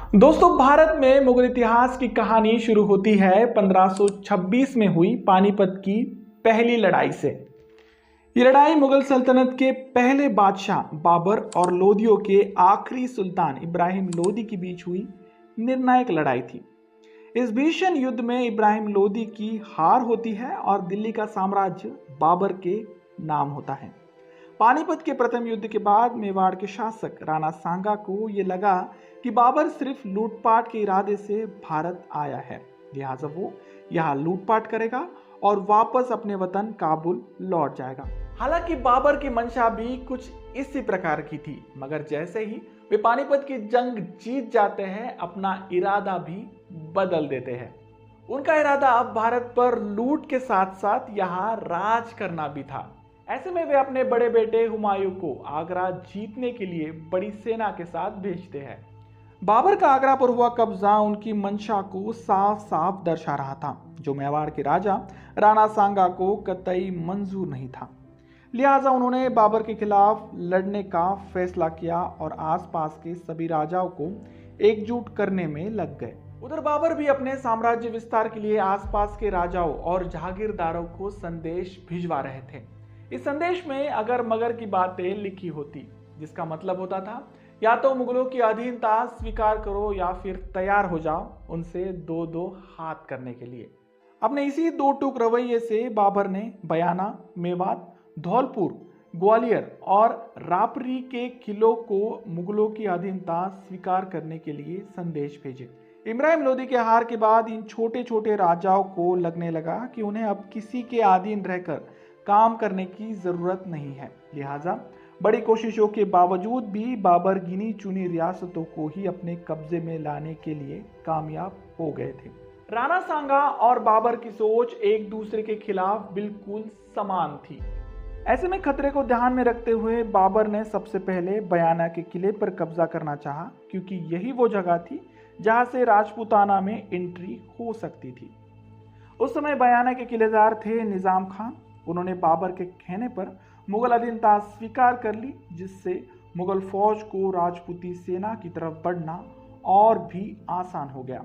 दोस्तों, भारत में मुगल इतिहास की कहानी शुरू होती है 1526 में हुई पानीपत की पहली लड़ाई से। ये लड़ाई मुगल सल्तनत के पहले बादशाह बाबर और लोदियों के आखिरी सुल्तान इब्राहिम लोदी के बीच हुई निर्णायक लड़ाई थी। इस भीषण युद्ध में इब्राहिम लोदी की हार होती है और दिल्ली का साम्राज्य बाबर के नाम होता है। पानीपत के प्रथम युद्ध के बाद मेवाड़ के शासक राणा सांगा को यह लगा कि बाबर सिर्फ लूटपाट के इरादे से भारत आया है, लिहाजा वो यहाँ लूटपाट करेगा और वापस अपने वतन काबुल लौट जाएगा। हालांकि बाबर की मंशा भी कुछ इसी प्रकार की थी, मगर जैसे ही वे पानीपत की जंग जीत जाते हैं, अपना इरादा भी बदल देते हैं। उनका इरादा अब भारत पर लूट के साथ साथ यहाँ राज करना भी था। ऐसे में वे अपने बड़े बेटे हुमायूं को आगरा जीतने के लिए बड़ी सेना के साथ भेजते हैं। बाबर का आगरा पर हुआ कब्जा उनकी मंशा को साफ साफ दर्शा रहा था, जो मेवाड़ के राजा राणा सांगा को कतई मंजूर नहीं था। लिहाजा उन्होंने बाबर के खिलाफ लड़ने का फैसला किया और आसपास के सभी राजाओं को एकजुट करने में लग गए। उधर बाबर भी अपने साम्राज्य विस्तार के लिए आसपास के राजाओं और जहागीरदारों को संदेश भिजवा रहे थे। इस संदेश में अगर मगर की बातें लिखी होती, जिसका मतलब होता था या तो मुगलों की अधीनता स्वीकार करो या फिर तैयार हो जाओ उनसे दो दो हाथ करने के लिए। अपने इसी दो टूक रवैये से बाबर ने बयाना, मेवात, धौलपुर, ग्वालियर और रापरी के किलों को मुगलों की अधीनता स्वीकार करने के लिए संदेश भेजे। इब्राहिम लोदी के हार के बाद इन छोटे छोटे राजाओं को लगने लगा कि उन्हें अब किसी के अधीन रहकर काम करने की जरूरत नहीं है, लिहाजा बड़ी कोशिशों के बावजूद भी बाबर गिनी चुनी रियासतों को ही अपने कब्जे में लाने के लिए कामयाब हो गए थे। राणा सांगा और बाबर की सोच एक दूसरे के खिलाफ बिल्कुल समान थी। ऐसे में खतरे को ध्यान में रखते हुए बाबर ने सबसे पहले बयाना के किले पर कब्जा करना चाहा, क्योंकि यही वो जगह थी जहां से राजपूताना में एंट्री हो सकती थी। उस समय बयाना के किलेदार थे निजाम खान। उन्होंने बाबर के कहने पर मुगल अधीनता स्वीकार कर ली, जिससे मुगल फौज को राजपूती सेना की तरफ बढ़ना और भी आसान हो गया।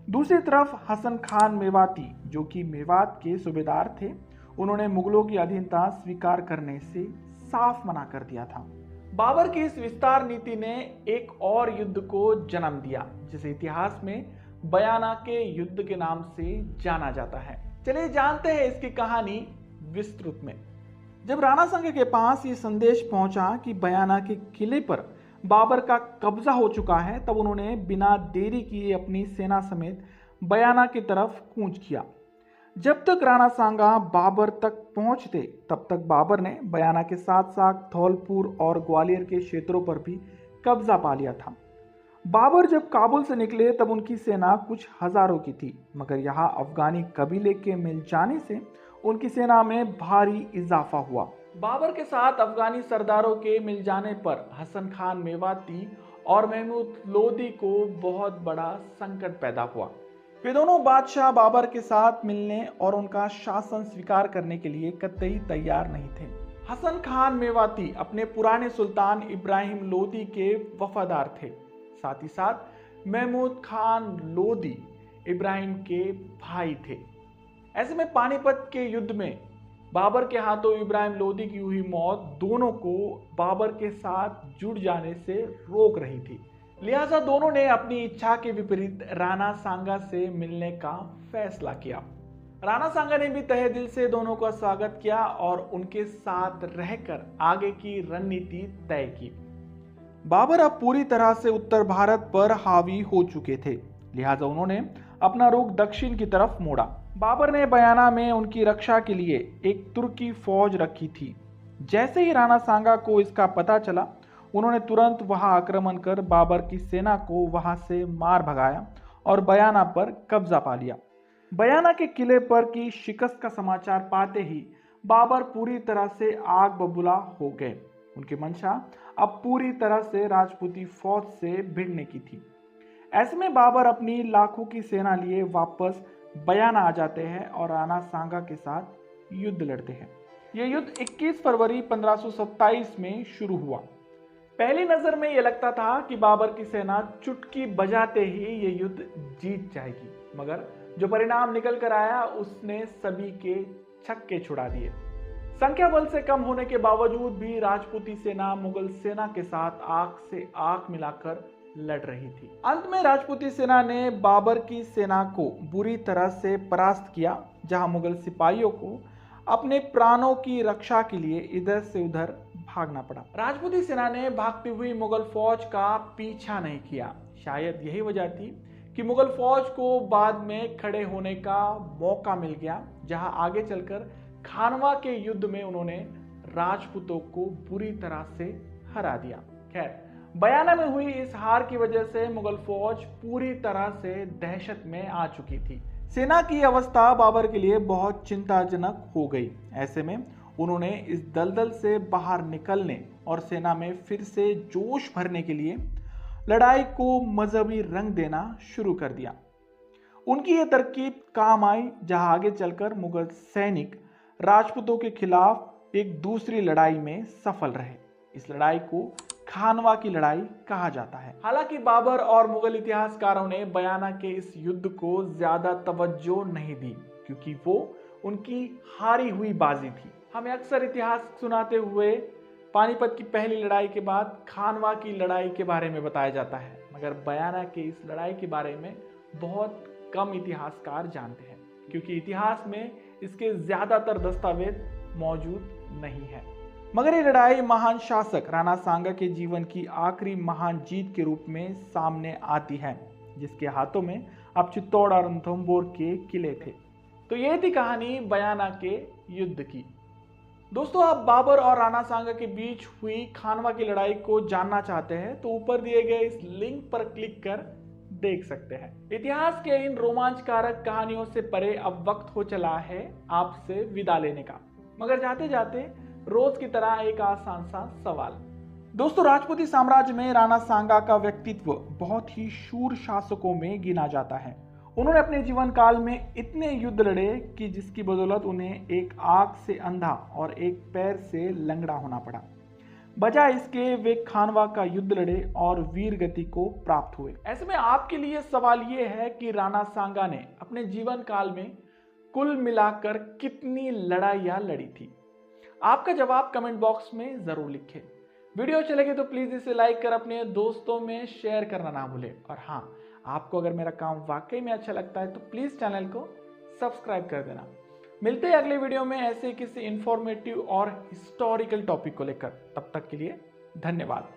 दूसरी तरफ हसन खान मेवाती, जो कि मेवात के सूबेदार थे, उन्होंने मुगलों की अधीनता स्वीकार करने से साफ मना कर दिया था। बाबर की इस विस्तार नीति ने एक और युद्ध को जन्म दिया, जिसे इतिहास में बयाना के युद्ध के नाम से जाना जाता है। चलिए जानते हैं इसकी कहानी विस्तृत में। जब राणा सांगा के पास ये संदेश पहुंचा कि बयाना के किले पर बाबर का कब्जा हो चुका है, तब उन्होंने बिना देरी किए अपनी सेना समेत बयाना की तरफ कूच किया। जब तक राणा सांगा बाबर तक पहुंचते, तब तक बाबर ने बयाना के साथ साथ धौलपुर और ग्वालियर के क्षेत्रों पर भी कब्जा पा लिया था। बाबर जब काबुल से निकले तब उनकी सेना कुछ हजारों की थी, मगर यहाँ अफगानी कबीले के मिल जाने से उनकी सेना में भारी इजाफा हुआ। बाबर के साथ अफगानी सरदारों के मिल जाने पर हसन खान मेवाती और महमूद लोदी को बहुत बड़ा संकट पैदा हुआ। वे दोनों बादशाह बाबर के साथ मिलने और उनका शासन स्वीकार करने के लिए कतई तैयार नहीं थे। हसन खान मेवाती अपने पुराने सुल्तान इब्राहिम लोदी के वफादार थे, साथ ही साथ महमूद खान लोदी इब्राहिम के भाई थे। ऐसे में पानीपत के युद्ध में बाबर के हाथों इब्राहिम लोदी की हुई मौत दोनों को बाबर के साथ जुड़ जाने से रोक रही थी। लिहाजा दोनों ने अपनी इच्छा के विपरीत राणा सांगा से मिलने का फैसला किया। राणा सांगा ने भी तहे दिल से दोनों का स्वागत किया और उनके साथ रहकर आगे की रणनीति तय की। बाबर अब पूरी तरह से उत्तर भारत पर हावी हो चुके थे, लिहाजा उन्होंने अपना रुख दक्षिण की तरफ मोड़ा। बाबर ने बयाना में उनकी रक्षा के लिए एक तुर्की फौज रखी थी। जैसे ही राणा सांगा को इसका पता चला, उन्होंने तुरंत वहां आक्रमण कर बाबर की सेना को वहां से मार भगाया और बयाना पर कब्जा पा लिया। बयाना के किले पर की शिकस्त का समाचार पाते ही बाबर पूरी तरह से आग बबूला हो गए। उनकी मंशा अब पूरी तरह से राजपूती फौज से भिड़ने की थी। ऐसे में बाबर अपनी लाखों की सेना लिए वापस बयाना आ जाते हैं और राणा सांगा के साथ युद्ध लड़ते हैं। यह युद्ध 21 फरवरी 1527 में शुरू हुआ। पहली नजर में यह लगता था कि बाबर की सेना चुटकी बजाते ही ये युद्ध जीत जाएगी, मगर जो परिणाम निकल कर आया उसने सभी के छक्के छुड़ा दिए। संख्या बल से कम होने के बावजूद भी राजपूती सेना मुगल सेना के साथ आंख से आंख मिलाकर लड़ रही थी। अंत में राजपूती सेना ने बाबर की सेना को बुरी तरह से परास्त किया, जहां मुगल सिपाहियों को अपने प्राणों की रक्षा के लिए इधर से उधर भागना पड़ा। राजपूती सेना ने भागती हुई मुगल फौज का पीछा नहीं किया। शायद यही वजह थी कि मुगल फौज को बाद में खड़े होने का मौका मिल गया, जहां आगे चलकर खानवा के युद्ध में उन्होंने राजपूतों को बुरी तरह से हरा दिया। खैर, बयाना में हुई इस हार की वजह से मुगल फौज पूरी तरह से दहशत में आ चुकी थी। सेना की अवस्था बाबर के लिए बहुत चिंताजनक हो गई। ऐसे में उन्होंने इस दलदल से बाहर निकलने और सेना में फिर से जोश भरने के लिए लड़ाई को मजहबी रंग देना शुरू कर दिया। उनकी यह तरकीब काम आई, जहां आगे चलकर मुगल सैनिक राजपूतों के खिलाफ एक दूसरी लड़ाई में सफल रहे। इस लड़ाई को खानवा की लड़ाई कहा जाता है। हालांकि बाबर और मुगल इतिहासकारों ने बयाना के इस युद्ध को ज्यादा तवज्जो नहीं दी, क्योंकि वो उनकी हारी हुई बाजी थी। हमें अक्सर इतिहास सुनाते हुए पानीपत की पहली लड़ाई के बाद खानवा की लड़ाई के बारे में बताया जाता है, मगर बयाना के इस लड़ाई के बारे में बहुत कम इतिहासकार जानते हैं, क्योंकि इतिहास में इसके ज्यादातर दस्तावेज मौजूद नहीं है। मगर ये लड़ाई महान शासक राणा सांगा के जीवन की आखिरी महान जीत के रूप में सामने आती है, जिसके हाथों में अब चित्तौड़ और रणथंभौर के किले थे। तो ये थी कहानी बयाना के युद्ध की। दोस्तों, आप बाबर और राणा सांगा के बीच हुई खानवा की लड़ाई को जानना चाहते हैं तो ऊपर दिए गए इस लिंक पर क्लिक कर देख सकते हैं। इतिहास के इन रोमांचकारक कहानियों से परे अब वक्त हो चला है आपसे विदा लेने का, मगर जाते जाते रोज की तरह एक आसान सा सवाल। दोस्तों, राजपूती साम्राज्य में राणा सांगा का व्यक्तित्व बहुत ही शूर शासकों में गिना जाता है। उन्होंने अपने जीवन काल में इतने युद्ध लड़े कि जिसकी बदौलत उन्हें एक आंख से अंधा और एक पैर से लंगड़ा होना पड़ा। बजाय इसके वे खानवा का युद्ध लड़े और वीर गति को प्राप्त हुए। ऐसे में आपके लिए सवाल ये है कि राणा सांगा ने अपने जीवन काल में कुल मिलाकर कितनी लड़ाइयां लड़ी थी? आपका जवाब कमेंट बॉक्स में जरूर लिखें। वीडियो अच्छी लगे तो प्लीज इसे लाइक कर अपने दोस्तों में शेयर करना ना भूलें। और हाँ, आपको अगर मेरा काम वाकई में अच्छा लगता है तो प्लीज चैनल को सब्सक्राइब कर देना। मिलते हैं अगले वीडियो में ऐसे किसी इंफॉर्मेटिव और हिस्टोरिकल टॉपिक को लेकर। तब तक के लिए धन्यवाद।